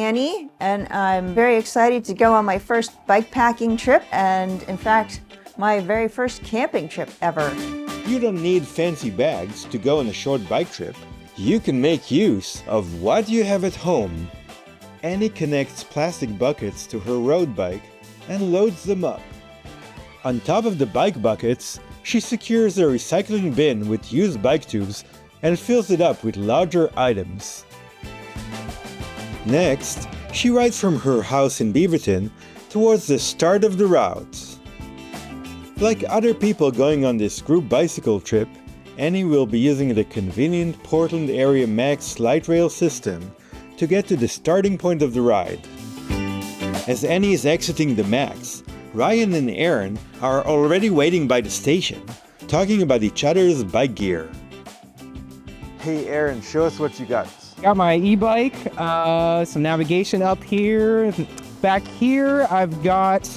Annie, and I'm very excited to go on my first bikepacking trip, and in fact, my very first camping trip ever. You don't need fancy bags to go on a short bike trip. You can make use of what you have at home. Annie connects plastic buckets to her road bike and loads them up. On top of the bike buckets, she secures a recycling bin with used bike tubes and fills it up with larger items. Next, she rides from her house in Beaverton towards the start of the route. Like other people going on this group bicycle trip, Annie will be using the convenient Portland area MAX light rail system to get to the starting point of the ride. As Annie is exiting the MAX, Ryan and Aaron are already waiting by the station, talking about each other's bike gear. Hey Aaron, show us what you got. Got my e-bike, some navigation up here. Back here, I've got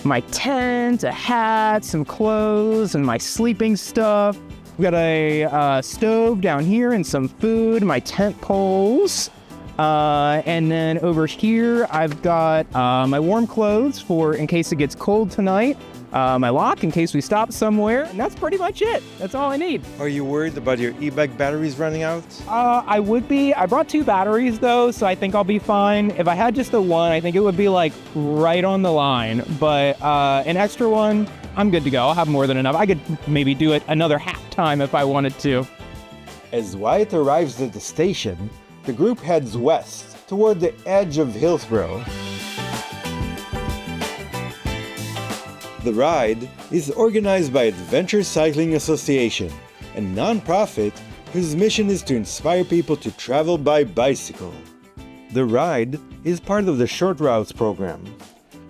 my tent, a hat, some clothes, and my sleeping stuff. We got a stove down here and some food, my tent poles. And then over here, I've got my warm clothes for in case it gets cold tonight. My lock in case we stop somewhere, and that's pretty much it. That's all I need. Are you worried about your e-bike batteries running out? I would be. I brought 2 batteries though, so I think I'll be fine. If I had just the one, I think it would be like right on the line. But an extra one, I'm good to go. I'll have more than enough. I could maybe do it another half time if I wanted to. As Wyatt arrives at the station, the group heads west toward the edge of Hillsboro. The ride is organized by Adventure Cycling Association, a non-profit whose mission is to inspire people to travel by bicycle. The ride is part of the Short Routes program.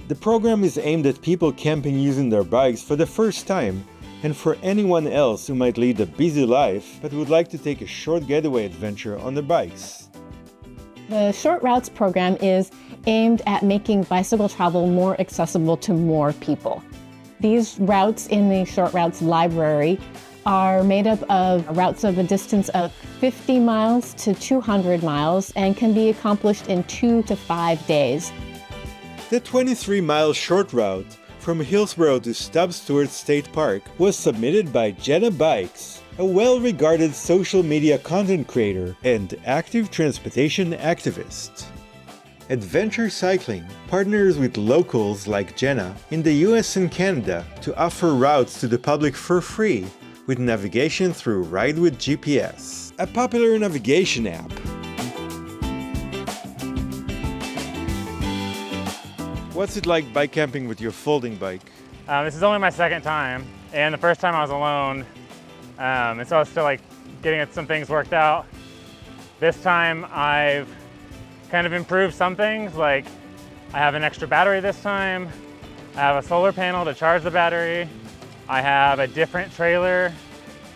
The program is aimed at people camping using their bikes for the first time, and for anyone else who might lead a busy life but would like to take a short getaway adventure on their bikes. The Short Routes program is aimed at making bicycle travel more accessible to more people. These routes in the Short Routes library are made up of routes of a distance of 50 miles to 200 miles and can be accomplished in 2 to 5 days. The 23-mile short route from Hillsboro to Stub Stewart State Park was submitted by Jenna Bikes, a well-regarded social media content creator and active transportation activist. Adventure Cycling partners with locals like Jenna in the US and Canada to offer routes to the public for free with navigation through Ride with GPS, a popular navigation app. What's it like bike camping with your folding bike? This is only my second time, and the first time I was alone, and so I was still like getting some things worked out. This time I've kind of improved some things, like I have an extra battery this time, I have a solar panel to charge the battery, I have a different trailer,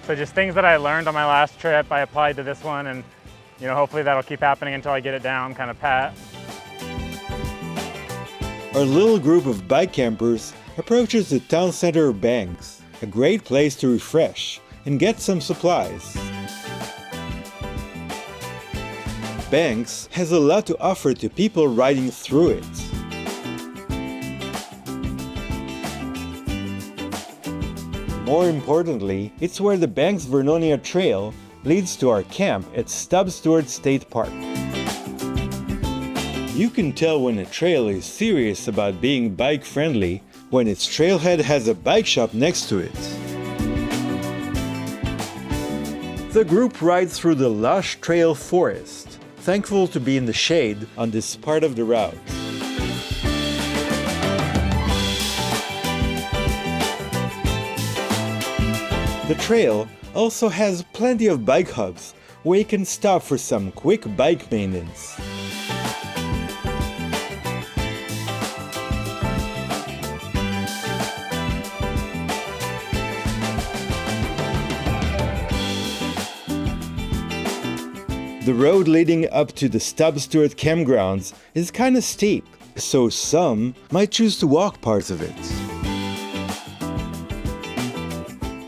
so just things that I learned on my last trip I applied to this one, and hopefully that'll keep happening until I get it down kind of pat. Our little group of bike campers approaches the town center of Banks, a great place to refresh and get some supplies. Banks has a lot to offer to people riding through it. More importantly, it's where the Banks-Vernonia Trail leads to our camp at Stub Stewart State Park. You can tell when a trail is serious about being bike-friendly when its trailhead has a bike shop next to it. The group rides through the lush trail forest, thankful to be in the shade on this part of the route. The trail also has plenty of bike hubs where you can stop for some quick bike maintenance. The road leading up to the Stub Stewart campgrounds is kinda steep, so some might choose to walk parts of it.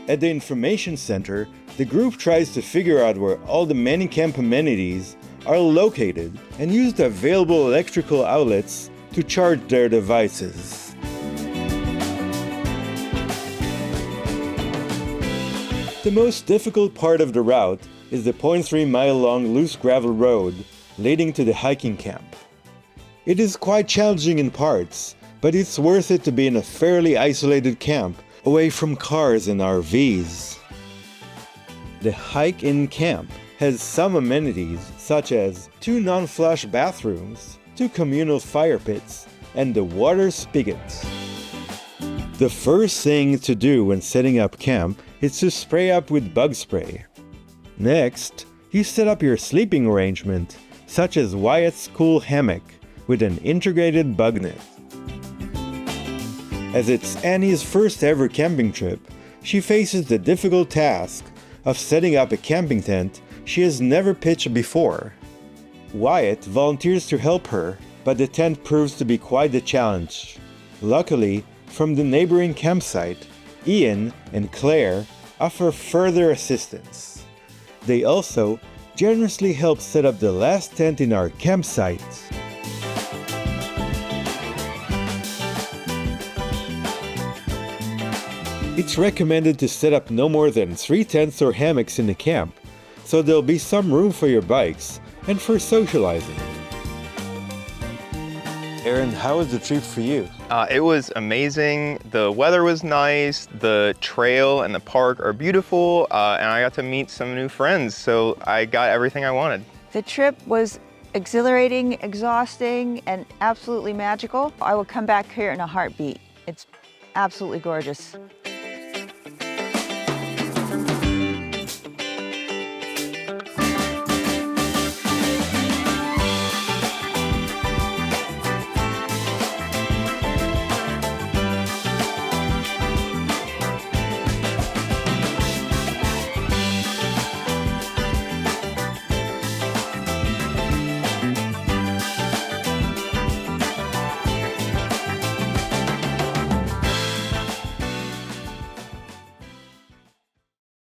At the information center, the group tries to figure out where all the many camp amenities are located and use the available electrical outlets to charge their devices. The most difficult part of the route is the 0.3-mile-long loose gravel road leading to the hiking camp. It is quite challenging in parts, but it's worth it to be in a fairly isolated camp away from cars and RVs. The hike in camp has some amenities such as 2 non-flush bathrooms, 2 communal fire pits, and the water spigot. The first thing to do when setting up camp is to spray up with bug spray. Next, you set up your sleeping arrangement, such as Wyatt's cool hammock with an integrated bug net. As it's Annie's first ever camping trip, she faces the difficult task of setting up a camping tent she has never pitched before. Wyatt volunteers to help her, but the tent proves to be quite a challenge. Luckily, from the neighboring campsite, Ian and Claire offer further assistance. They also generously help set up the last tent in our campsite. It's recommended to set up no more than 3 tents or hammocks in the camp, so there'll be some room for your bikes and for socializing. Aaron, how was the trip for you? It was amazing. The weather was nice. The trail and the park are beautiful, and I got to meet some new friends, so I got everything I wanted. The trip was exhilarating, exhausting, and absolutely magical. I will come back here in a heartbeat. It's absolutely gorgeous.